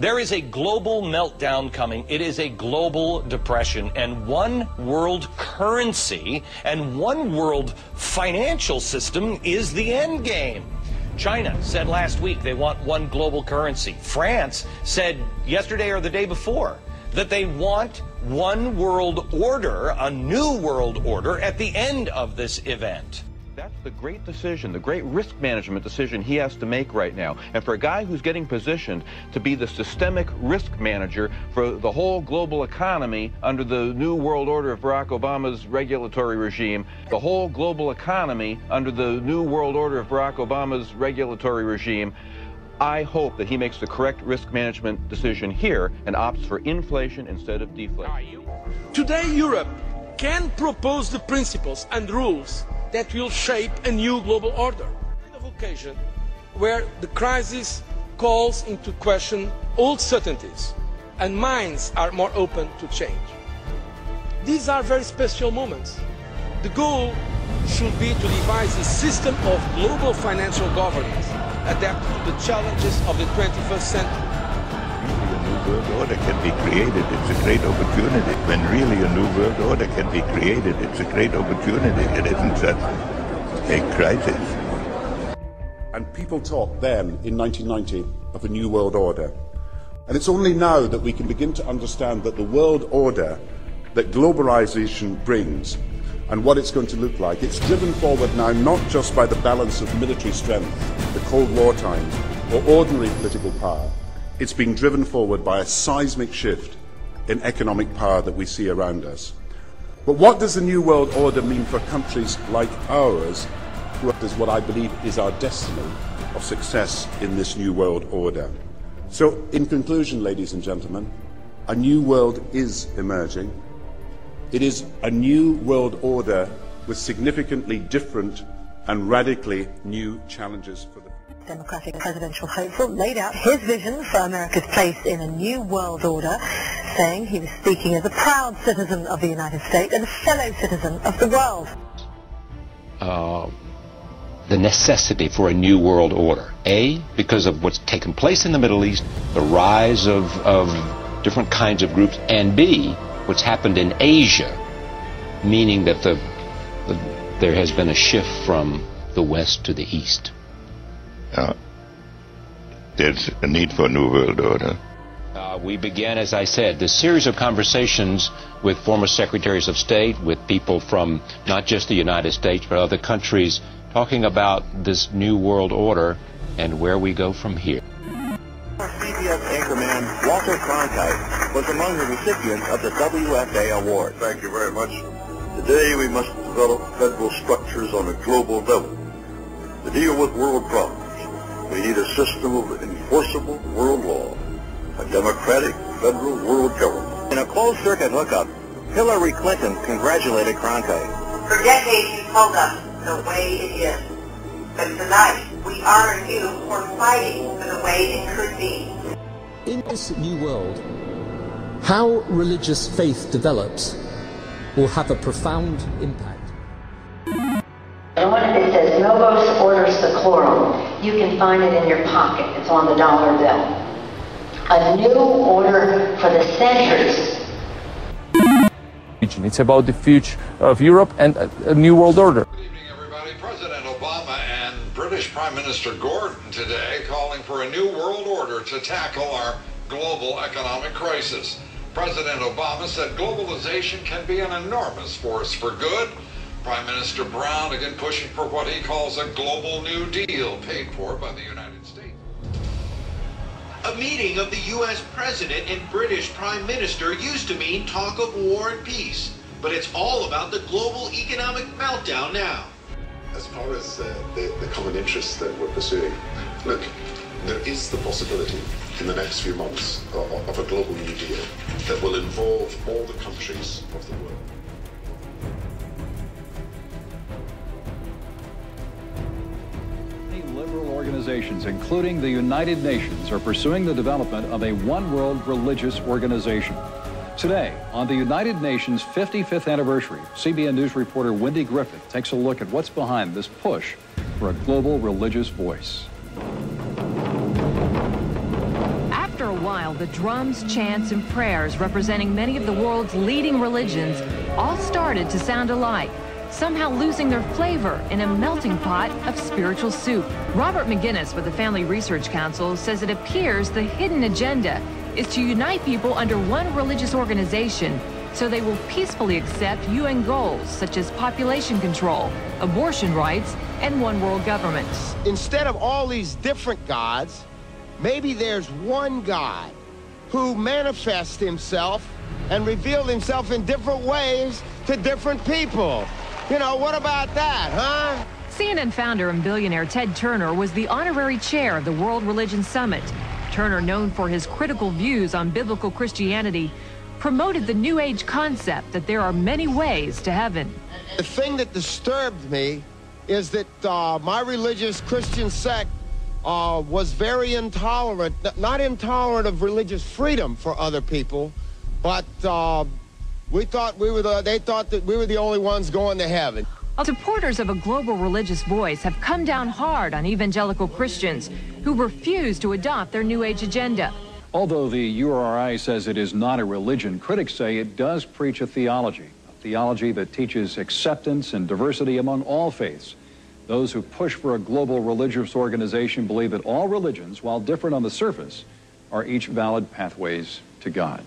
There is a global meltdown coming. It is a global depression, and one world currency and one world financial system is the end game. China said last week they want one global currency. France said yesterday or the day before that they want one world order, a new world order, at the end of this event. That's the great decision, the great risk management decision he has to make right now. And for a guy who's getting positioned to be the systemic risk manager for the whole global economy under the new world order of Barack Obama's regulatory regime, the whole global economy under the new world order of Barack Obama's regulatory regime, I hope that he makes the correct risk management decision here and opts for inflation instead of deflation. Today, Europe can propose the principles and rules that will shape a new global order. A kind of occasion where the crisis calls into question old certainties and minds are more open to change. These are very special moments. The goal should be to devise a system of global financial governance adapted to the challenges of the 21st century. Really a new world order can be created. It's a great opportunity. When really a new world order can be created, it's a great opportunity. It isn't just a crisis. And people talked then, in 1990, of a new world order. And it's only now that we can begin to understand that the world order that globalization brings and what it's going to look like, it's driven forward now not just by the balance of military strength, the Cold War times, or ordinary political power. It's being driven forward by a seismic shift in economic power that we see around us. But what does the New World Order mean for countries like ours, who is what I believe is our destiny of success in this New World Order? So, in conclusion, ladies and gentlemen, a new world is emerging. It is a new world order with significantly different and radically new challenges for the future. Democratic presidential hopeful laid out his vision for America's place in a new world order, saying he was speaking as a proud citizen of the United States and a fellow citizen of the world. The necessity for a new world order. A, because of what's taken place in the Middle East, the rise of different kinds of groups, and B, what's happened in Asia, meaning that there has been a shift from the West to the East. There's a need for a new world order. We began, as I said, this series of conversations with former secretaries of state, with people from not just the United States, but other countries, talking about this new world order and where we go from here. CBS anchorman Walter Cronkite was among the recipients of the WFA Award. Thank you very much. Today we must develop federal structures on a global level to deal with world problems. We need a system of enforceable world law, a democratic federal world government. In a closed-circuit hookup, Hillary Clinton congratulated Cronkite. For decades you told us the way it is, but tonight we honor you for fighting for the way it could be. In this new world, how religious faith develops will have a profound impact. And when it says Novus Order Seclorum, you can find it in your pocket. It's on the dollar bill. A new order for the centuries. It's about the future of Europe and a new world order. Good evening, everybody. President Obama and British Prime Minister Gordon today calling for a new world order to tackle our global economic crisis. President Obama said globalization can be an enormous force for good. Prime Minister Brown again pushing for what he calls a global New Deal paid for by the United States. A meeting of the U.S. President and British Prime Minister used to mean talk of war and peace, but it's all about the global economic meltdown now. As far as the common interests that we're pursuing, look, there is the possibility in the next few months of a global New Deal that will involve all the countries of the world. Liberal organizations, including the United Nations, are pursuing the development of a one-world religious organization. Today, on the United Nations' 55th anniversary, CBN News reporter Wendy Griffith takes a look at what's behind this push for a global religious voice. After a while, while, the drums, chants, and prayers representing many of the world's leading religions all started to sound alike, somehow losing their flavor in a melting pot of spiritual soup. Robert McGinnis with the Family Research Council says it appears the hidden agenda is to unite people under one religious organization so they will peacefully accept UN goals such as population control, abortion rights, and one world government. Instead of all these different gods, maybe there's one God who manifests himself and revealed himself in different ways to different people. You know, what about that, huh? CNN founder and billionaire Ted Turner was the honorary chair of the World Religion Summit. Turner, known for his critical views on biblical Christianity, promoted the New Age concept that there are many ways to heaven. The thing that disturbed me is that my religious Christian sect was very intolerant, not intolerant of religious freedom for other people, but they thought that we were the only ones going to heaven. Supporters of a global religious voice have come down hard on evangelical Christians who refuse to adopt their New Age agenda. Although the URI says it is not a religion, critics say it does preach a theology that teaches acceptance and diversity among all faiths. Those who push for a global religious organization believe that all religions, while different on the surface, are each valid pathways to God.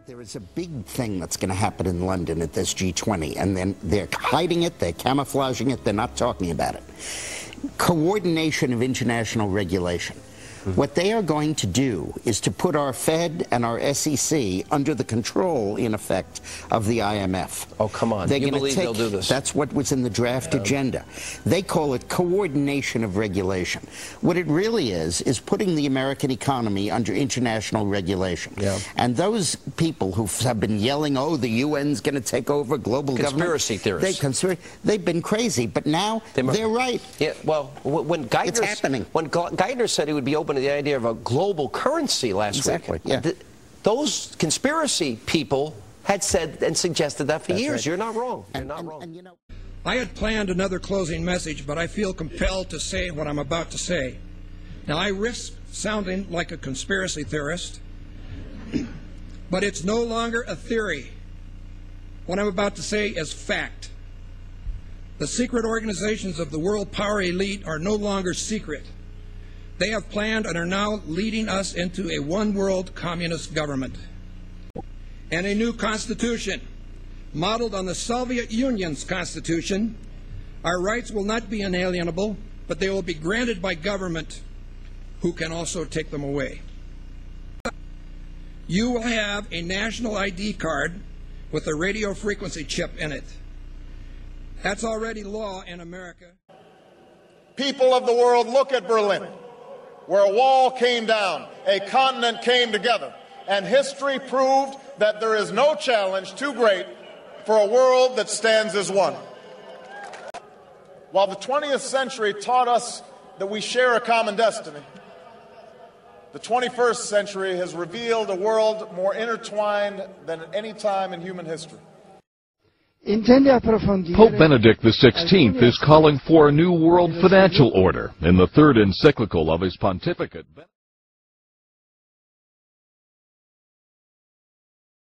There is a big thing that's going to happen in London at this G20, and then they're hiding it, they're camouflaging it, they're not talking about it. Coordination of international regulation. What they are going to do is to put our Fed and our SEC under the control, in effect, of the IMF. Oh, come on. They're You believe they'll do this? That's what was in the draft agenda. They call it coordination of regulation. What it really is putting the American economy under international regulation. Yeah. And those people who have been yelling, oh, the UN's going to take over global Conspiracy government. theorists. They've been crazy, but now they're right. Yeah, well, when It's happening. Geithner said he would be open to the idea of a global currency last week. Yeah. Those conspiracy people had said and suggested that for years. right. You're not wrong. You're not wrong. And, you know, I had planned another closing message, but I feel compelled to say what I'm about to say. Now, I risk sounding like a conspiracy theorist, but it's no longer a theory. What I'm about to say is fact. The secret organizations of the world power elite are no longer secret. They have planned and are now leading us into a one-world communist government and a new constitution modeled on the Soviet Union's constitution. Our rights will not be inalienable, but they will be granted by government who can also take them away. You will have a national ID card with a radio frequency chip in it. That's already law in America. People of the world, look at Berlin, where a wall came down, a continent came together, and history proved that there is no challenge too great for a world that stands as one. While the 20th century taught us that we share a common destiny, the 21st century has revealed a world more intertwined than at any time in human history. Pope Benedict XVI is calling for a new world financial order in the third encyclical of his pontificate.